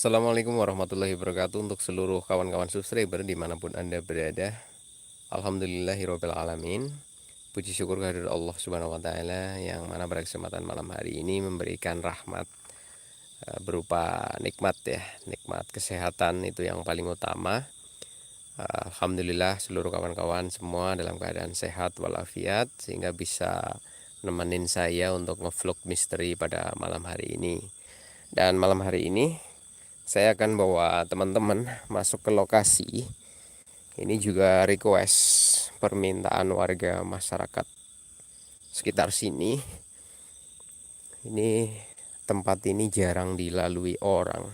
Assalamualaikum warahmatullahi wabarakatuh untuk seluruh kawan-kawan subscriber dimanapun Anda berada. Alhamdulillahirabbil alamin. Puji syukur kehadirat Allah Subhanahu wa taala yang mana pada kesempatan malam hari ini memberikan rahmat berupa nikmat ya, nikmat kesehatan itu yang paling utama. Alhamdulillah seluruh kawan-kawan semua dalam keadaan sehat walafiat sehingga bisa nemenin saya untuk ngevlog misteri pada malam hari ini. Dan malam hari ini saya akan bawa teman-teman masuk ke lokasi. Ini juga request permintaan warga masyarakat sekitar sini. Ini tempat ini jarang dilalui orang.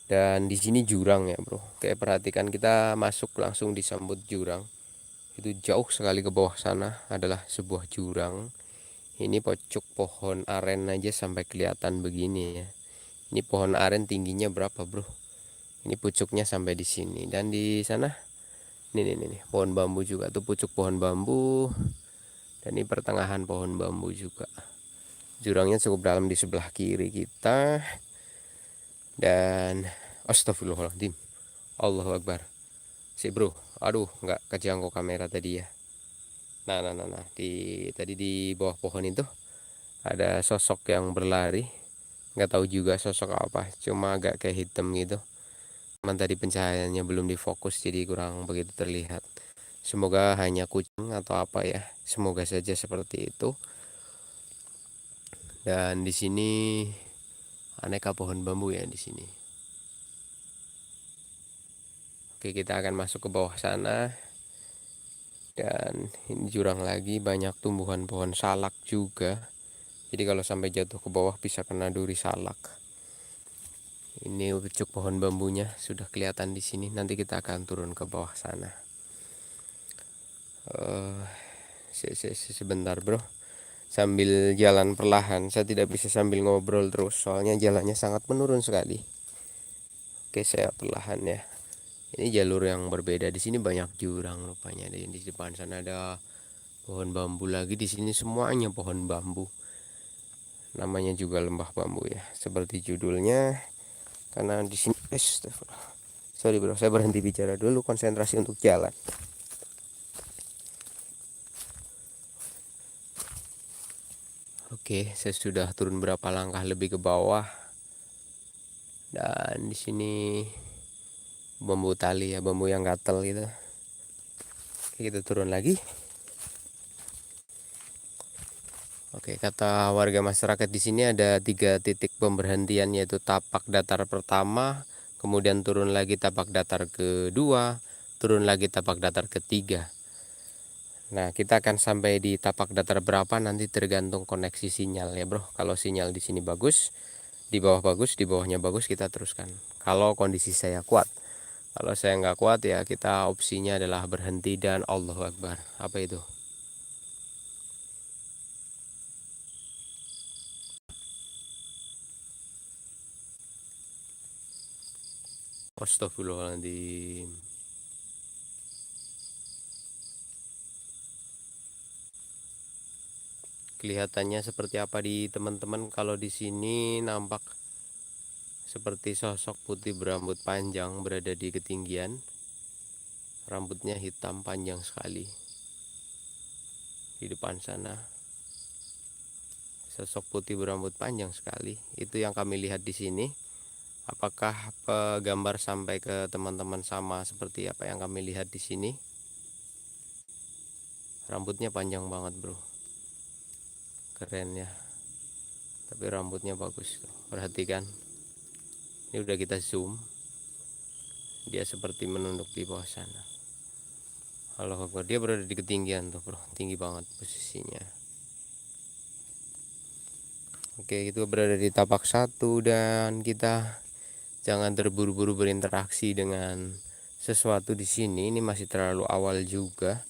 Dan di sini jurang ya, Bro. Kayak perhatikan kita masuk langsung disambut jurang. Itu jauh sekali ke bawah sana adalah sebuah jurang. Ini pocok pohon aren aja sampai kelihatan begini ya. Ini pohon aren tingginya berapa, Bro? Ini pucuknya sampai di sini. Dan di sana nih, pohon bambu juga tuh, pucuk pohon bambu. Dan ini pertengahan pohon bambu juga. Jurangnya cukup dalam di sebelah kiri kita. Dan astagfirullahaladzim, Allahu Akbar. Bro, aduh nggak kejangkau kamera tadi ya. Nah, tadi di bawah pohon itu ada sosok yang berlari. Nggak tahu juga sosok apa, cuma agak kayak hitam gitu. Cuman tadi pencahayaannya belum difokus jadi kurang begitu terlihat. Semoga hanya kucing atau apa ya. Semoga saja seperti itu. Dan di sini aneka pohon bambu ya di sini. Oke, kita akan masuk ke bawah sana. Dan ini jurang lagi, banyak tumbuhan pohon salak juga. Jadi kalau sampai jatuh ke bawah bisa kena duri salak. Ini pucuk pohon bambunya sudah kelihatan di sini. Nanti kita akan turun ke bawah sana. Sebentar, Bro. Sambil jalan perlahan, saya tidak bisa sambil ngobrol terus soalnya jalannya sangat menurun sekali. Oke, saya perlahan ya. Ini jalur yang berbeda. Di sini banyak jurang rupanya. Di depan sana ada pohon bambu lagi. Di sini semuanya pohon bambu. Namanya juga lembah bambu ya, seperti judulnya. Karena di sini, sorry bro, saya berhenti bicara dulu, konsentrasi untuk jalan. Oke, saya sudah turun berapa langkah lebih ke bawah. Dan di sini bambu tali ya, bambu yang gatel gitu. Oke, kita turun lagi. Oke, kata warga masyarakat di sini ada 3 titik pemberhentian, yaitu tapak datar pertama, kemudian turun lagi tapak datar kedua, turun lagi tapak datar ketiga. Nah, kita akan sampai di tapak datar berapa nanti tergantung koneksi sinyal ya, Bro. Kalau sinyal di sini bagus, di bawah bagus, di bawahnya bagus, kita teruskan. Kalau kondisi saya kuat. Kalau saya nggak kuat ya kita opsinya adalah berhenti dan Allahu Akbar. Apa itu? Astagfirullahaladzim. Kelihatannya seperti apa di teman-teman? Kalau di sini nampak seperti sosok putih berambut panjang berada di ketinggian. Rambutnya hitam panjang sekali. Di depan sana sosok putih berambut panjang sekali. Itu yang kami lihat di sini. Apakah gambar sampai ke teman-teman sama seperti apa yang kami lihat di sini? Rambutnya panjang banget, Bro. Keren ya. Tapi rambutnya bagus. Perhatikan. Ini udah kita zoom. Dia seperti menunduk di bawah sana. Allahu Akbar, dia berada di ketinggian tuh, Bro. Tinggi banget posisinya. Oke, itu berada di tapak 1 dan kita jangan terburu-buru berinteraksi dengan sesuatu di sini. Ini masih terlalu awal juga.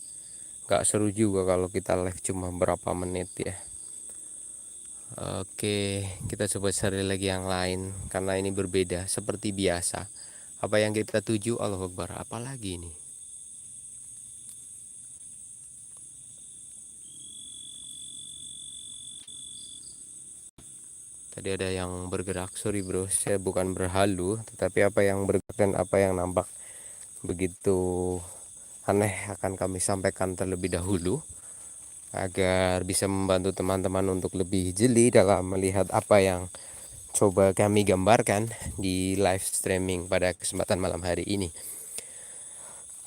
Gak seru juga kalau kita live cuma berapa menit ya. Oke, kita coba cari lagi yang lain karena ini berbeda seperti biasa. Apa yang kita tuju, Allahu Akbar, apalagi ini? Tadi ada yang bergerak, sorry bro, saya bukan berhalu, tetapi apa yang bergerak dan apa yang nampak begitu aneh akan kami sampaikan terlebih dahulu agar bisa membantu teman-teman untuk lebih jeli dalam melihat apa yang coba kami gambarkan di live streaming pada kesempatan malam hari ini.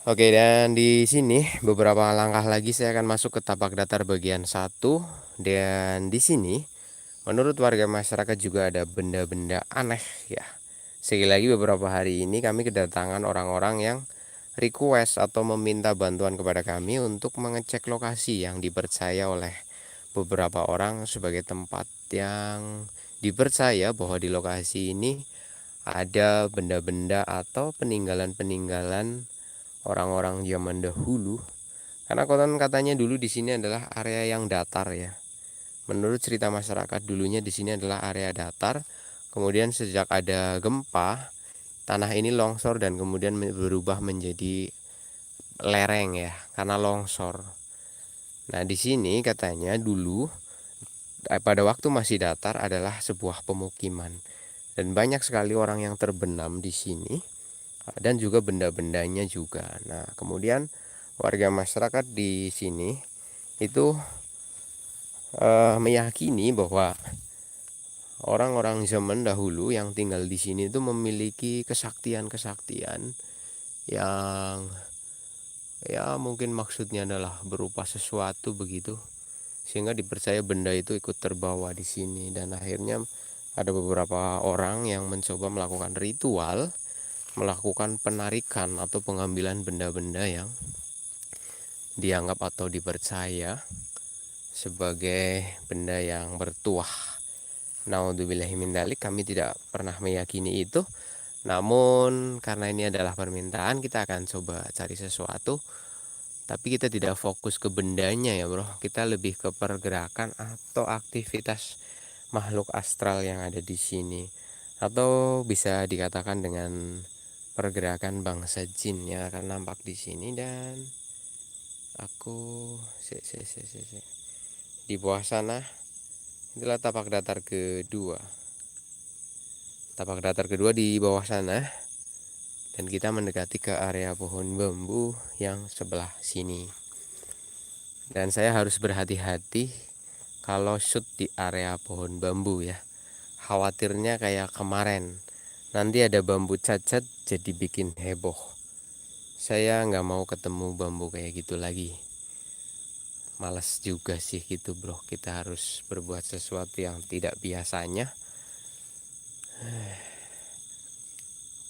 Oke, dan di sini beberapa langkah lagi saya akan masuk ke tapak datar bagian 1, dan di sini menurut warga masyarakat juga ada benda-benda aneh ya. Sekali lagi beberapa hari ini kami kedatangan orang-orang yang request atau meminta bantuan kepada kami untuk mengecek lokasi yang dipercaya oleh beberapa orang sebagai tempat yang dipercaya bahwa di lokasi ini ada benda-benda atau peninggalan-peninggalan orang-orang zaman dahulu. Karena konon katanya dulu di sini adalah area yang datar ya. Menurut cerita masyarakat dulunya di sini adalah area datar. Kemudian sejak ada gempa, tanah ini longsor dan kemudian berubah menjadi lereng ya, karena longsor. Nah, di sini katanya dulu pada waktu masih datar adalah sebuah pemukiman dan banyak sekali orang yang terbenam di sini dan juga benda-bendanya juga. Nah, kemudian warga masyarakat di sini itu meyakini bahwa orang-orang zaman dahulu yang tinggal di sini itu memiliki kesaktian-kesaktian yang ya mungkin maksudnya adalah berupa sesuatu begitu, sehingga dipercaya benda itu ikut terbawa di sini. Dan akhirnya ada beberapa orang yang mencoba melakukan ritual, melakukan penarikan atau pengambilan benda-benda yang dianggap atau dipercaya sebagai benda yang bertuah. Naudzubillahi min dzalik, kami tidak pernah meyakini itu. Namun karena ini adalah permintaan, kita akan coba cari sesuatu. Tapi kita tidak fokus ke bendanya ya bro. Kita lebih ke pergerakan atau aktivitas makhluk astral yang ada di sini. Atau bisa dikatakan dengan pergerakan bangsa jin yang akan nampak di sini. Dan aku di bawah sana itulah tapak datar kedua. Tapak datar kedua di bawah sana, dan kita mendekati ke area pohon bambu yang sebelah sini. Dan saya harus berhati-hati kalau shoot di area pohon bambu ya. Khawatirnya kayak kemarin, nanti ada bambu cacat jadi bikin heboh. Saya nggak mau ketemu bambu kayak gitu lagi. Males juga sih gitu bro. Kita harus berbuat sesuatu yang tidak biasanya.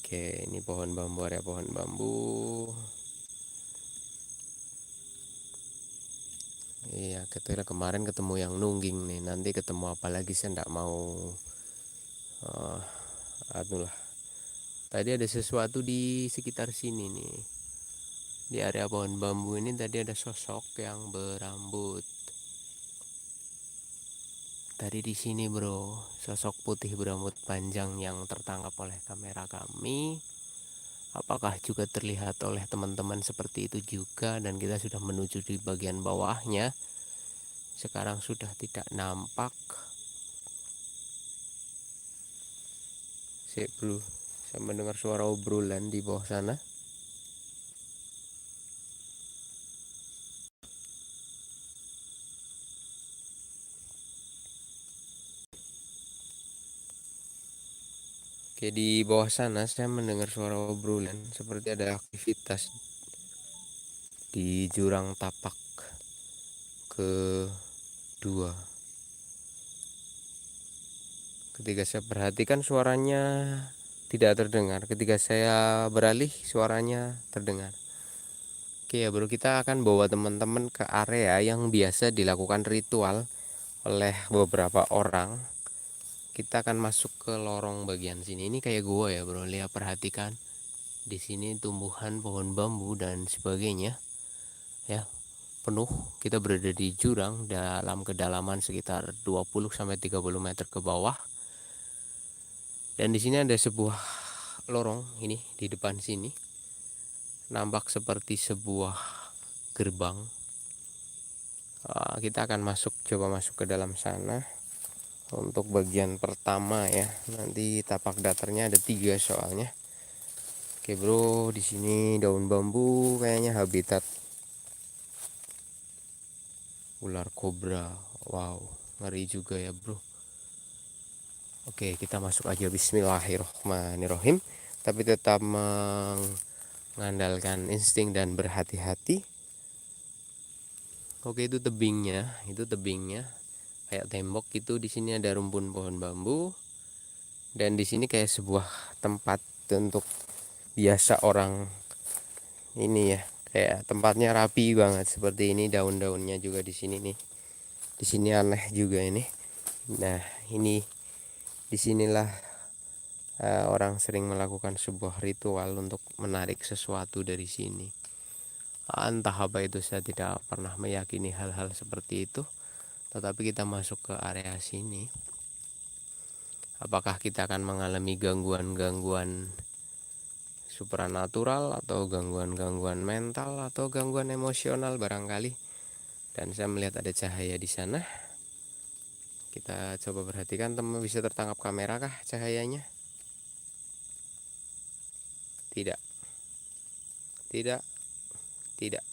Oke, ini pohon bambu, area pohon bambu. Iya, kita kemarin ketemu yang nungging nih. Nanti ketemu apa lagi saya nggak mau. Aduh lah. Tadi ada sesuatu di sekitar sini nih. Di area pohon bambu ini tadi ada sosok yang berambut. Tadi di sini bro, sosok putih berambut panjang yang tertangkap oleh kamera kami. Apakah juga terlihat oleh teman-teman seperti itu juga, dan kita sudah menuju di bagian bawahnya. Sekarang sudah tidak nampak. Sip bro, saya mendengar suara obrolan di bawah sana. Oke, di bawah sana saya mendengar suara obrolan seperti ada aktivitas di jurang tapak kedua. Ketika saya perhatikan suaranya tidak terdengar, ketika saya beralih suaranya terdengar. Oke ya bro, kita akan bawa teman-teman ke area yang biasa dilakukan ritual oleh beberapa orang. Kita akan masuk ke lorong bagian sini. Ini kayak gua ya bro, lihat perhatikan. Di sini tumbuhan pohon bambu dan sebagainya. Ya, penuh. Kita berada di jurang dalam kedalaman sekitar 20-30 meter ke bawah. Dan di sini ada sebuah lorong ini di depan sini. Nampak seperti sebuah gerbang. Kita akan coba masuk ke dalam sana. untuk bagian pertama ya. Nanti tapak datarnya ada 3 soalnya. Oke bro, di sini daun bambu kayaknya habitat ular kobra. Wow, ngeri juga ya bro. Oke, kita masuk aja. Bismillahirrohmanirrohim. Tapi tetap mengandalkan insting dan berhati-hati. Oke, itu tebingnya, kayak tembok gitu. Di sini ada rumpun pohon bambu. Dan di sini kayak sebuah tempat untuk biasa orang ini ya. Kayak tempatnya rapi banget seperti ini, daun-daunnya juga di sini nih. Di sini aneh juga ini. Nah, ini disinilah orang sering melakukan sebuah ritual untuk menarik sesuatu dari sini. Entah apa itu, saya tidak pernah meyakini hal-hal seperti itu. Tetapi kita masuk ke area sini, apakah kita akan mengalami gangguan-gangguan supranatural atau gangguan-gangguan mental atau gangguan emosional barangkali. Dan saya melihat ada cahaya di sana. Kita coba perhatikan, teman bisa tertangkap kamera kah cahayanya? Tidak. Tidak. Tidak.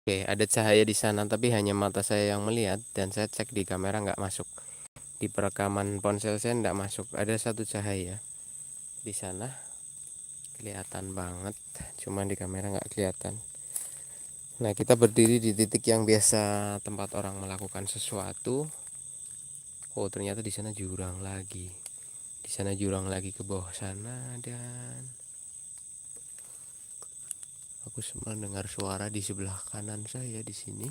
Oke, ada cahaya di sana tapi hanya mata saya yang melihat, dan saya cek di kamera nggak masuk. Di perekaman ponsel saya nggak masuk. Ada satu cahaya di sana, kelihatan banget, cuma di kamera nggak kelihatan. Nah, kita berdiri di titik yang biasa tempat orang melakukan sesuatu. Oh, ternyata di sana jurang lagi. Di sana jurang lagi ke bawah sana, dan aku mendengar suara di sebelah kanan saya di sini.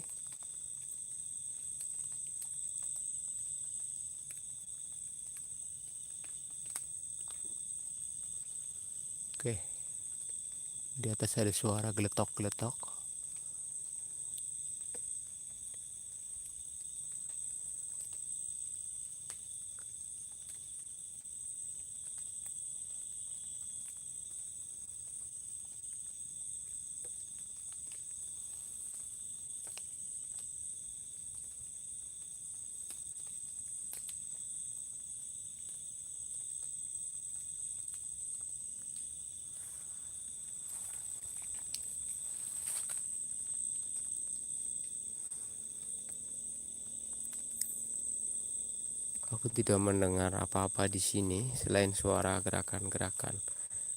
Oke. Di atas ada suara geletok-geletok. Aku tidak mendengar apa-apa di sini selain suara gerakan-gerakan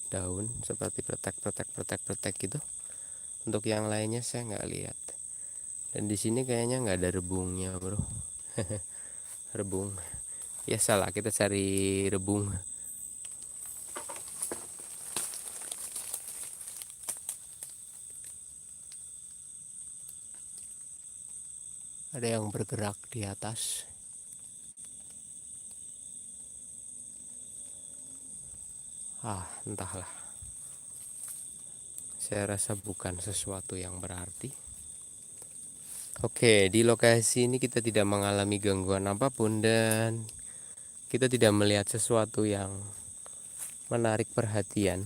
daun seperti pretek gitu. Untuk yang lainnya saya nggak lihat. Dan di sini kayaknya nggak ada rebungnya, bro. Rebung. Ya salah, kita cari rebung. Ada yang bergerak di atas. Entahlah. Saya rasa bukan sesuatu yang berarti. Oke, di lokasi ini kita tidak mengalami gangguan apapun dan kita tidak melihat sesuatu yang menarik perhatian.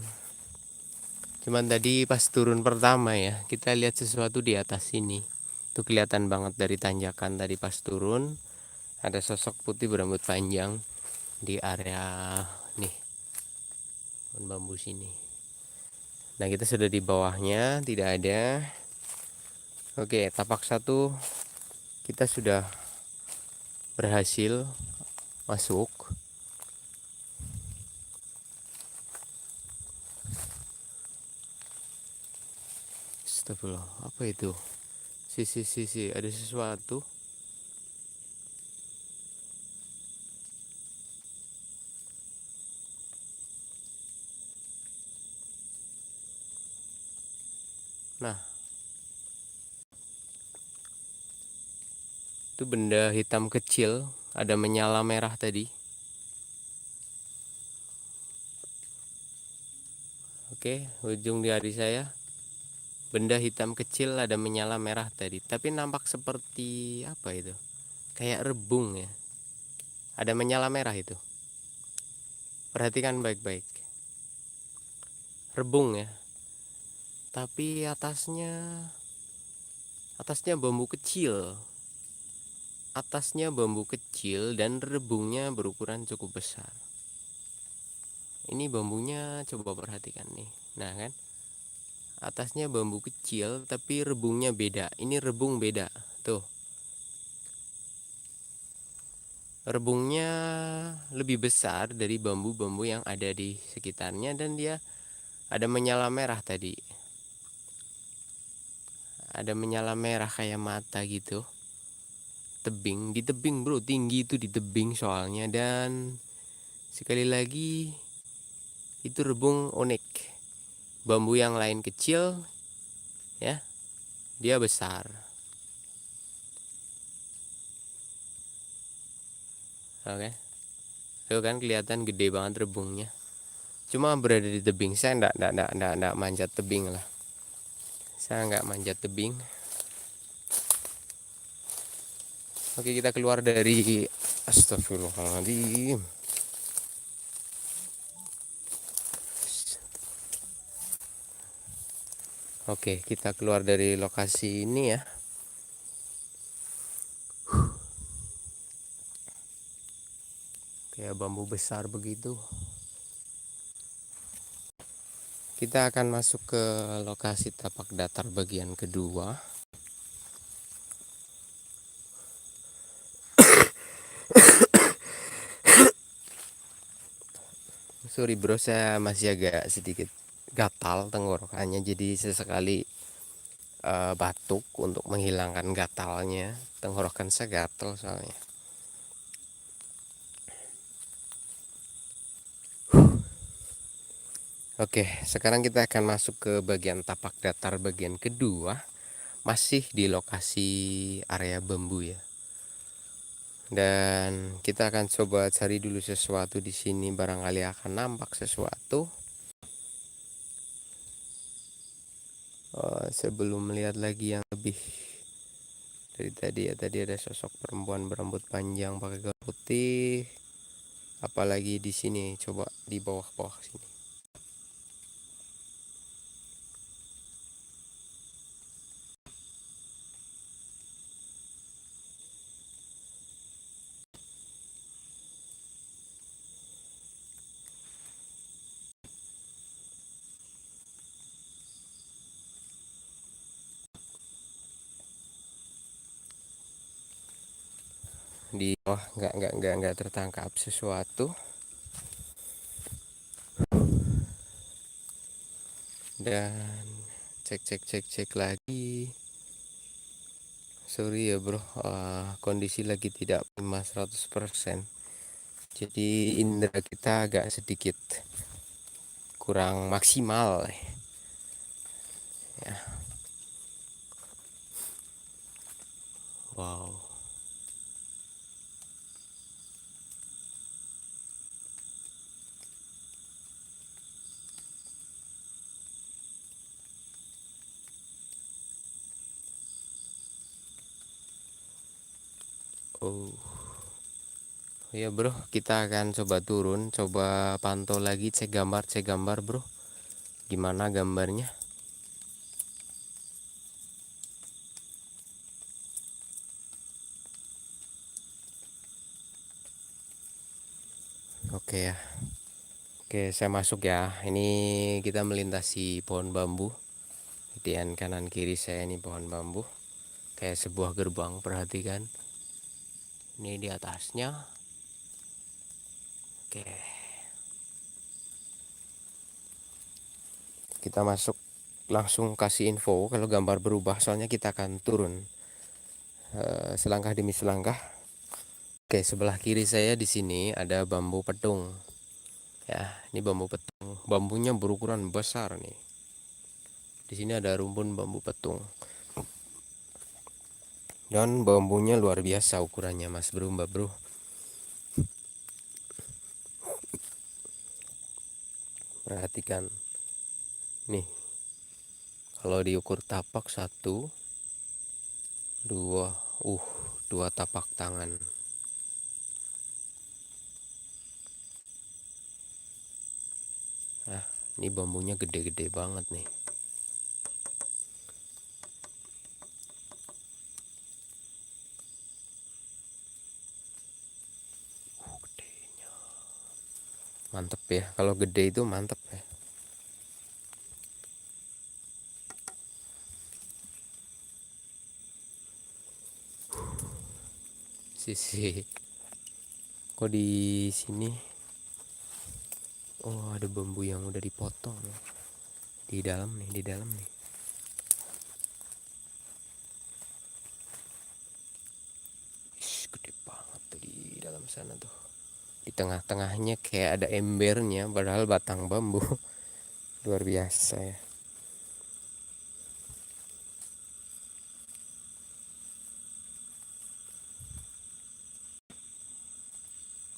Cuman tadi pas turun pertama ya, kita lihat sesuatu di atas sini. Itu kelihatan banget dari tanjakan tadi pas turun. Ada sosok putih berambut panjang di area nih, pohon bambu sini. Nah, kita sudah di bawahnya, tidak ada. Oke, tapak 1 kita sudah berhasil masuk. Astagfirullah, apa itu? Sisi ada sesuatu. Nah, itu benda hitam kecil, ada menyala merah tadi. Oke, ujung jari saya. Benda hitam kecil ada menyala merah tadi, tapi nampak seperti apa itu? Kayak rebung ya. Ada menyala merah itu. Perhatikan baik-baik. Rebung ya. Tapi atasnya bambu kecil. atasnya bambu kecil dan rebungnya berukuran cukup besar. Ini bambunya coba perhatikan nih. Nah kan, atasnya bambu kecil tapi rebungnya beda. Ini rebung beda tuh, rebungnya lebih besar dari bambu-bambu yang ada di sekitarnya, dan dia ada menyala merah tadi. Ada menyala merah kayak mata gitu. Tebing, di tebing bro, tinggi itu di tebing soalnya. Dan sekali lagi, itu rebung unik. Bambu yang lain kecil, ya, dia besar. Oke, tuh kan kelihatan gede banget rebungnya. Cuma berada di tebing, saya enggak manjat tebing lah. Saya enggak manjat tebing. Oke, kita keluar dari, astagfirullahaladzim. Oke, kita keluar dari lokasi ini ya. Kayak bambu besar begitu. Kita akan masuk ke lokasi tapak datar bagian kedua. Sorry bro, saya masih agak sedikit gatal tenggorokannya, jadi sesekali batuk untuk menghilangkan gatalnya. Tenggorokan saya gatal soalnya. Oke, sekarang kita akan masuk ke bagian tapak datar bagian kedua, masih di lokasi area bambu ya. Dan kita akan coba cari dulu sesuatu di sini, barangkali akan nampak sesuatu. Sebelum melihat lagi yang lebih dari tadi ya, tadi ada sosok perempuan berambut panjang pakai gaun putih. Apalagi di sini, coba di bawah-bawah sini. Di bawah nggak tertangkap sesuatu. Dan cek lagi. Sorry ya bro, kondisi lagi tidak prima 100%. Jadi indera kita agak sedikit kurang maksimal ya. Wow. Oh ya bro, kita akan coba turun, coba pantau lagi, cek gambar bro, gimana gambarnya. Oke ya, oke saya masuk ya. Ini kita melintasi pohon bambu. Di kanan kiri saya ini pohon bambu, kayak sebuah gerbang. Perhatikan, ini di atasnya. Oke, kita masuk, langsung kasih info kalau gambar berubah, soalnya kita akan turun selangkah demi selangkah. Oke, sebelah kiri saya di sini ada bambu petung. Ya, ini bambu petung. Bambunya berukuran besar nih. Di sini ada rumpun bambu petung. Dan bambunya luar biasa ukurannya, Mas Bro, Mbak Bro. Perhatikan. Nih. Kalau diukur tapak 1 2 2 tapak tangan. Nah, ini bambunya gede-gede banget nih. Mantep ya, kalau gede itu mantep ya. Sisi. Kok di sini? Oh, ada bambu yang udah dipotong ya. Di dalam nih, di dalam nih. Gede banget tuh di dalam sana tuh. Di tengah-tengahnya kayak ada embernya, padahal batang bambu. Luar biasa ya.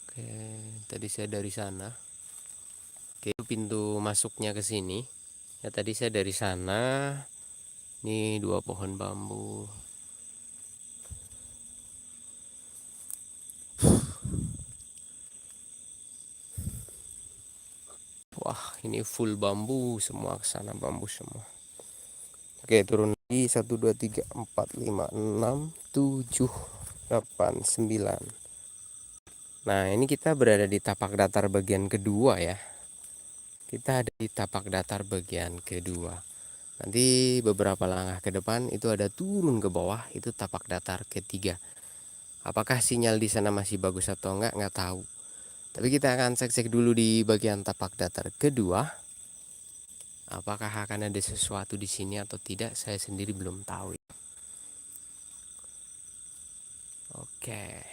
Oke, tadi saya dari sana. Oke, itu pintu masuknya ke sini. Ya tadi saya dari sana. Nih 2 pohon bambu. Wah, ini full bambu semua, ke sana bambu semua. Oke, turun lagi 1 2 3 4 5 6 7 8 9. Nah, ini kita berada di tapak datar bagian kedua ya. Kita ada di tapak datar bagian kedua. Nanti beberapa langkah ke depan itu ada turun ke bawah, itu tapak datar ketiga. Apakah sinyal di sana masih bagus atau enggak, nggak tahu. Tapi kita akan cek-cek dulu di bagian tapak datar kedua. Apakah akan ada sesuatu di sini atau tidak, saya sendiri belum tahu. Oke.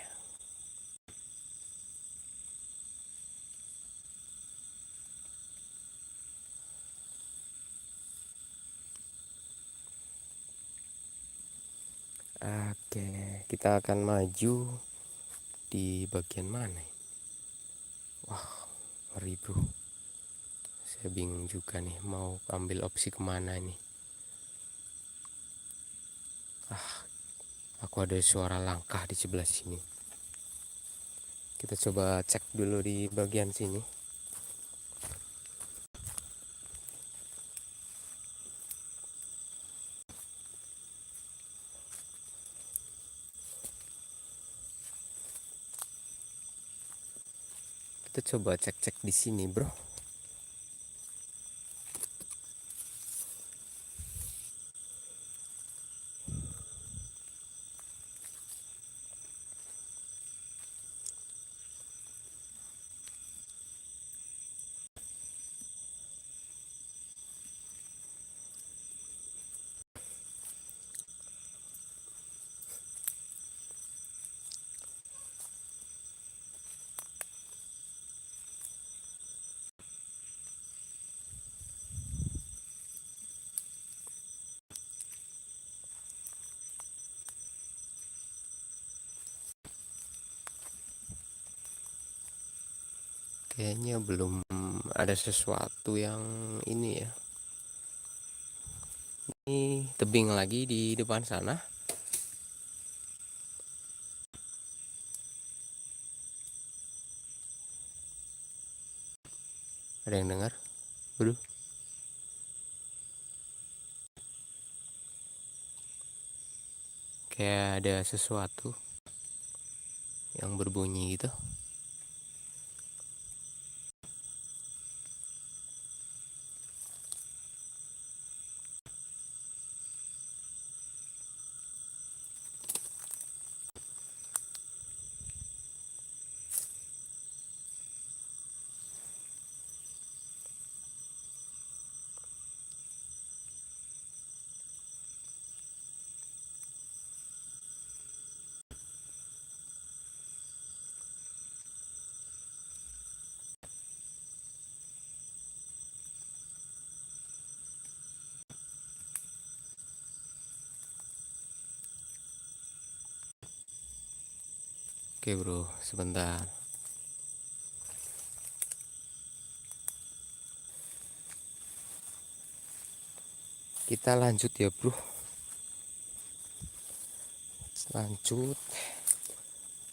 Oke, kita akan maju di bagian mana? Wah, ngeri bro. Saya bingung juga nih mau ambil opsi kemana nih. Aku ada suara langkah di sebelah sini. Kita coba cek dulu di bagian sini. Kita coba cek-cek di sini, bro. Kayaknya belum ada sesuatu yang ini ya. Ini tebing lagi di depan sana. Ada yang dengar? Waduh. Kayak ada sesuatu yang berbunyi gitu. Oke bro, sebentar. Kita lanjut ya bro. Lanjut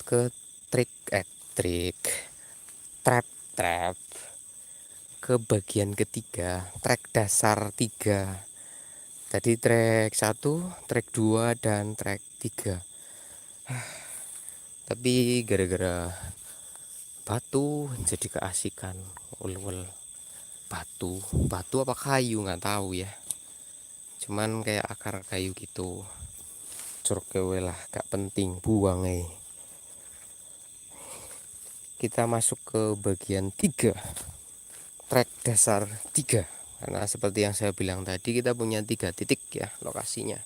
ke trik trik trap trap ke bagian ketiga, trek dasar 3. Tadi trek 1, trek 2 dan trek 3. Tapi gara-gara batu jadi keasikan. Ul batu apa kayu nggak tahu ya, cuman kayak akar kayu gitu. Curkewe lah gak penting, buang kita masuk ke bagian 3, trek dasar 3. Karena seperti yang saya bilang tadi, kita punya 3 titik ya lokasinya.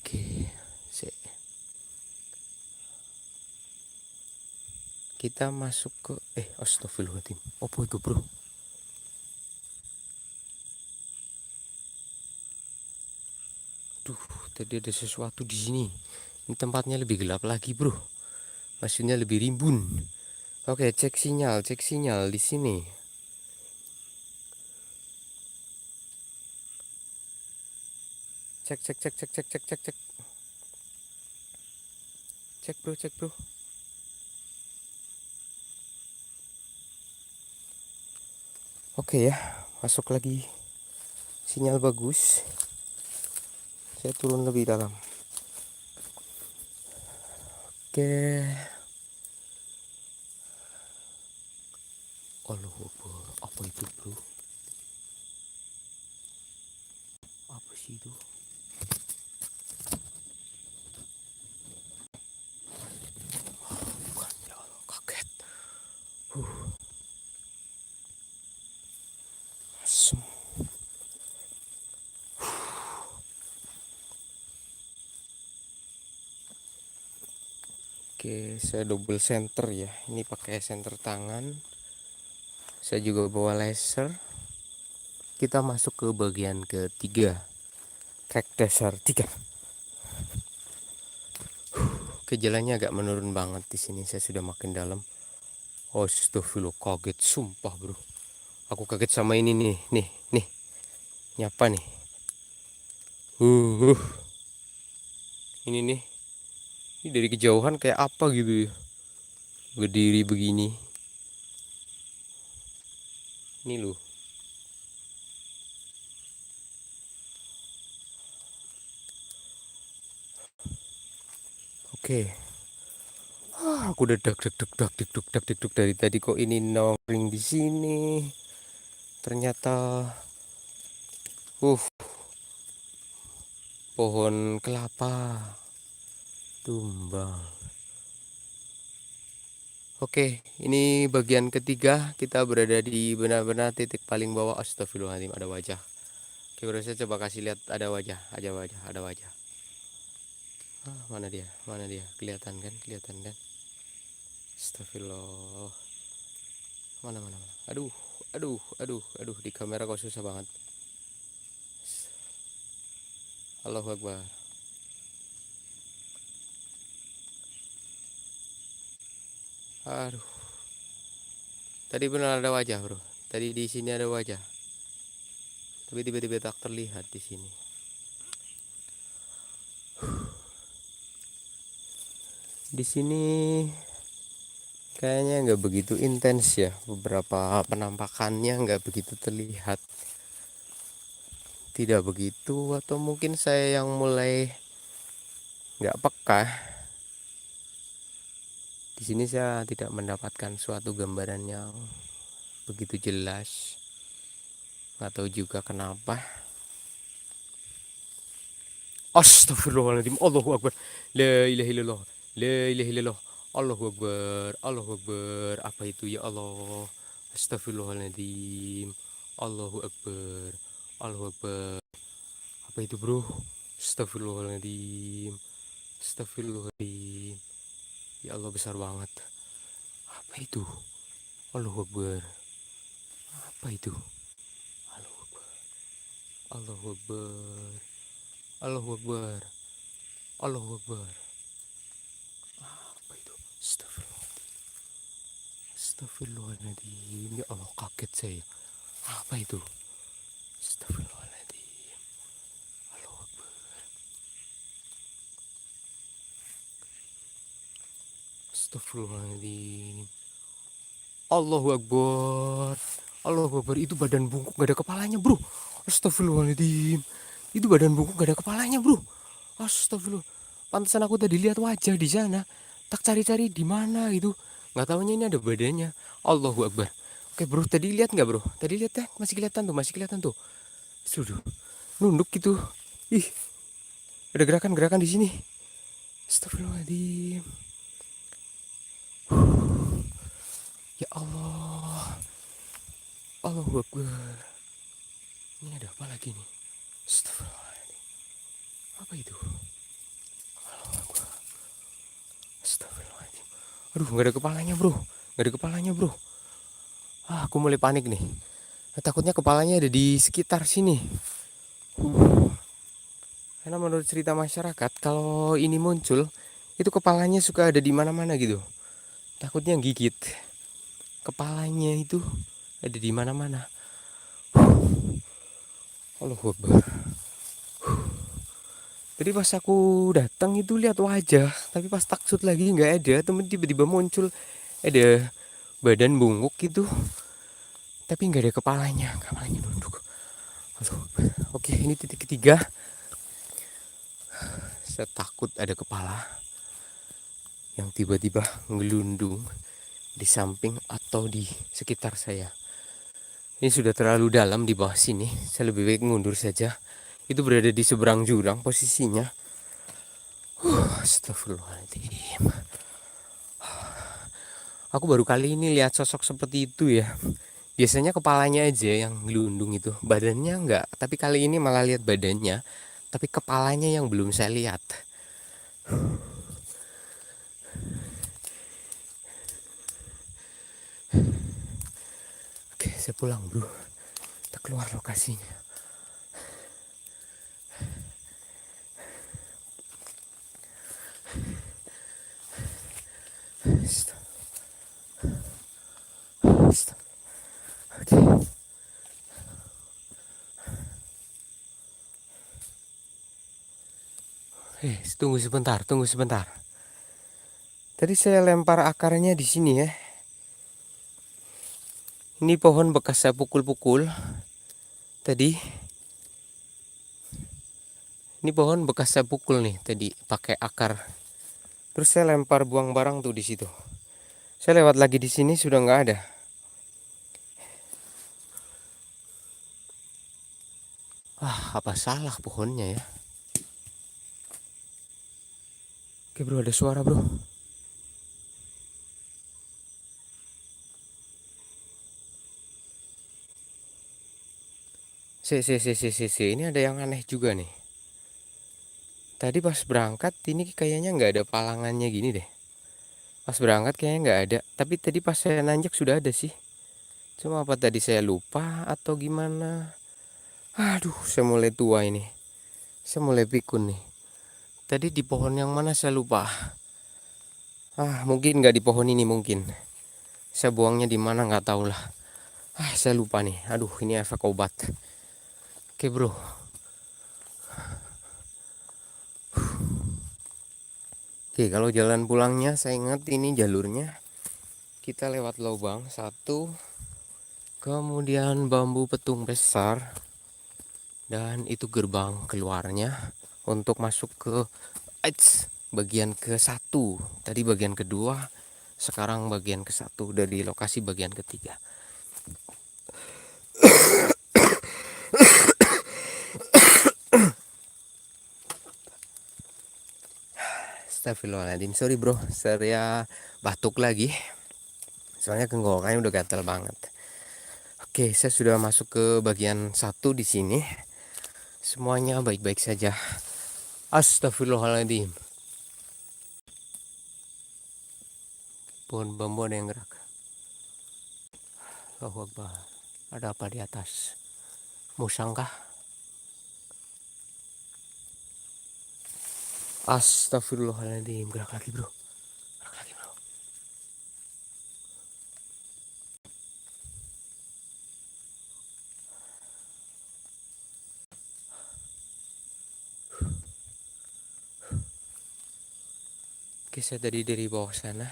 Oke, kita masuk ke astagfirullahaladzim, apa itu bro? Duh, tadi ada sesuatu di sini. Ini tempatnya lebih gelap lagi bro, maksudnya lebih rimbun. Oke, cek sinyal di sini. Cek. Cek bro. Oke ya, masuk lagi. Sinyal bagus. Saya turun lebih dalam. Oke. Allahu Akbar. Apa itu bro? Apa sih itu? Bukan, ya Allah, kaget. Asem. Oke, saya double center ya. Ini pakai center tangan. Saya juga bawa laser. Kita masuk ke bagian ketiga, trek dasar 3. Jalannya agak menurun banget di sini. Saya sudah makin dalam. Astagfirullah, kaget sumpah bro. Aku kaget sama ini nih. Nyapa nih. Uh, ini nih. Ini dari kejauhan kayak apa gitu ya. Berdiri begini. Ini loh. Oke. Aku udah dak dari tadi, kok ini nongring di sini. Ternyata pohon kelapa tumbang. Oke, ini bagian ketiga. Kita berada di benar-benar titik paling bawah. Astagfirullahaladzim, ada wajah. Oke, bro, saya coba kasih lihat, ada wajah. Mana dia? Kelihatan kan? Astagfirullah. Mana? Aduh, di kamera kok susah banget. Allahu Akbar. Aduh. Tadi benar ada wajah, bro. Tadi di sini ada wajah. Tapi tiba-tiba tak terlihat di sini. Di sini kayaknya nggak begitu intens ya. Beberapa penampakannya nggak begitu terlihat. Tidak begitu, atau mungkin saya yang mulai nggak peka. Di sini saya tidak mendapatkan suatu gambaran yang begitu jelas. Nggak tahu juga kenapa. Astagfirullahaladzim, Allahu Akbar, la ilaha illallah, Allahu Akbar. Apa itu ya Allah? Astagfirullahaladzim, Allahu Akbar. Apa itu bro? Astagfirullahaladzim. Ya Allah, besar banget. Apa itu? Allahu Akbar. Apa itu? Allahu Akbar. Allahu Akbar. Allahu Akbar. Allahu Akbar. Apa itu? Astagfirullahaladzim. Ya Allah, kaget saya. Apa itu? Astagfirullahaladzim. Allahu Akbar. Astagfirullahaladzim. Allahu Akbar. Allahu Akbar, itu badan bungkuk gak ada kepalanya bro. Astagfirullahaladzim. Itu badan bungkuk gak ada kepalanya bro. Astagfirullah. Pantesan aku tadi lihat wajah di sana. Tak cari-cari di mana gitu. Nggak tahunya ini ada badannya. Allahu Akbar. Oke bro, tadi lihat nggak bro? Tadi lihat ya, masih kelihatan tuh, masih kelihatan tuh. Sudah nunduk gitu. Ih, ada gerakan-gerakan di sini. Astagfirullahaladzim. Ya Allah. Allahu Akbar. Ini ada apa lagi nih? Astagfirullahaladzim. Apa itu? Astagfirullahaladzim. Aduh, nggak ada kepalanya bro. Nggak ada kepalanya bro. Aku mulai panik nih. Takutnya kepalanya ada di sekitar sini. Karena menurut cerita masyarakat, kalau ini muncul, itu kepalanya suka ada di mana-mana gitu. Takutnya gigit. Kepalanya itu ada di mana-mana. Allahu Akbar. Jadi pas aku datang itu lihat wajah, tapi pas taksut lagi nggak ada. Temen tiba-tiba muncul ada badan bungkuk gitu, tapi nggak ada kepalanya. Kepalanya nunduk. Allahu Akbar. Oke, ini titik ketiga. Saya takut ada kepala yang tiba-tiba ngelundung di samping atau di sekitar saya. Ini sudah terlalu dalam di bawah sini. Saya lebih baik mundur saja. Itu berada di seberang jurang posisinya. Astagfirullahaladzim. Aku baru kali ini lihat sosok seperti itu ya. Biasanya kepalanya aja yang ngelundung itu. Badannya enggak. Tapi kali ini malah lihat badannya. Tapi kepalanya yang belum saya lihat. Oke, saya pulang bro. Kita keluar lokasinya. Oke. Tunggu sebentar, tunggu sebentar. Tadi saya lempar akarnya di sini ya. Ini pohon bekas saya pukul-pukul. Tadi. Ini pohon bekas saya pukul nih tadi pakai akar. Terus saya lempar buang barang tuh di situ. Saya lewat lagi di sini sudah nggak ada. Apa salah pohonnya ya? Oke bro, ada suara bro. Ini ada yang aneh juga nih. Tadi pas berangkat ini kayaknya nggak ada palangannya gini deh. Pas berangkat kayaknya nggak ada. Tapi tadi pas saya nanjak sudah ada sih. Cuma apa tadi saya lupa atau gimana? Aduh, saya mulai tua ini. Saya mulai pikun nih. Tadi di pohon yang mana saya lupa. Mungkin nggak di pohon ini mungkin. Saya buangnya di mana nggak tahu lah. Saya lupa nih. Aduh, ini efek obat. Oke bro. Oke, kalau jalan pulangnya saya ingat ini jalurnya. Kita lewat lubang satu. Kemudian bambu petung besar. Dan itu gerbang keluarnya. Untuk masuk ke bagian ke-1. Tadi bagian kedua. Sekarang bagian ke-1. Dari lokasi bagian ketiga. Astagfirullahaladzim, sorry bro, saya batuk lagi. Soalnya tenggorokannya udah gatal banget. Oke, saya sudah masuk ke bagian 1 di sini. Semuanya baik-baik saja. Astagfirullahaladzim. Pohon bambu ada yang gerak. Allahu Akbar. Ada apa di atas? Musang kah? Astagfirullahaladzim. Gerak lagi bro. Gerak lagi bro. Oke, saya tadi dari bawah sana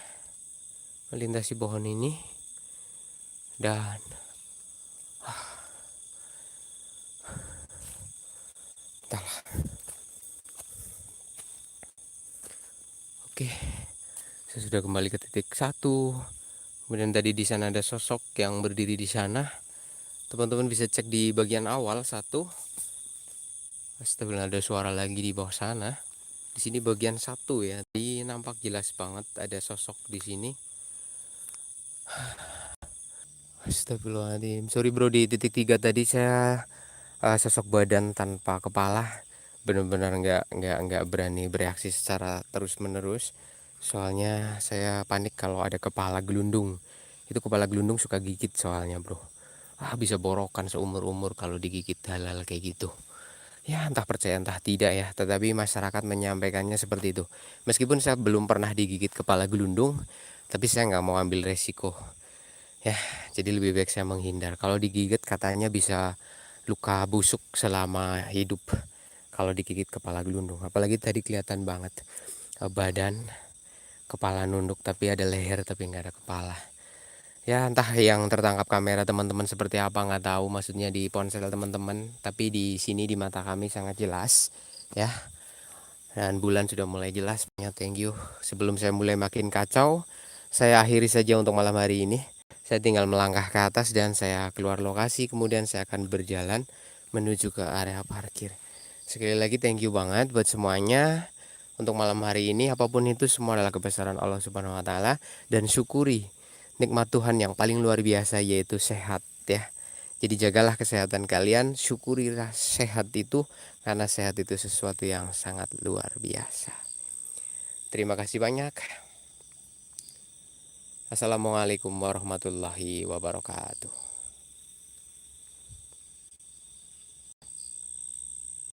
melintasi pohon ini. Dan Entahlah. Oke, saya sudah kembali ke titik 1. Kemudian tadi di sana ada sosok yang berdiri di sana. Teman-teman bisa cek di bagian awal 1. Astagfirullah, ada suara lagi di bawah sana. Di sini bagian 1 ya. Jadi nampak jelas banget ada sosok di sini. Astagfirullahaladzim. Sorry bro, di titik 3 tadi saya sosok badan tanpa kepala. Benar-benar nggak berani bereaksi secara terus-menerus. Soalnya saya panik kalau ada kepala gelundung. Itu kepala gelundung suka gigit soalnya bro. Bisa borokan seumur-umur kalau digigit halal kayak gitu. Ya entah percaya entah tidak ya, tetapi masyarakat menyampaikannya seperti itu. Meskipun saya belum pernah digigit kepala gelundung, tapi saya nggak mau ambil resiko. Ya, jadi lebih baik saya menghindar. Kalau digigit katanya bisa luka busuk selama hidup kalau digigit kepala gelundung. Apalagi tadi kelihatan banget badan, kepala nunduk tapi ada leher tapi nggak ada kepala. Ya entah yang tertangkap kamera teman-teman seperti apa, nggak tahu maksudnya di ponsel teman-teman, tapi di sini di mata kami sangat jelas ya. Dan bulan sudah mulai jelas. Thank you. Sebelum saya mulai makin kacau, saya akhiri saja untuk malam hari ini. Saya tinggal melangkah ke atas dan saya keluar lokasi, kemudian saya akan berjalan menuju ke area parkir. Sekali lagi thank you banget buat semuanya. Untuk malam hari ini apapun itu semua adalah kebesaran Allah Subhanahu wa taala, dan syukuri nikmat Tuhan yang paling luar biasa yaitu sehat ya. Jadi jagalah kesehatan kalian, syukurilah sehat itu karena sehat itu sesuatu yang sangat luar biasa. Terima kasih banyak. Assalamualaikum warahmatullahi wabarakatuh.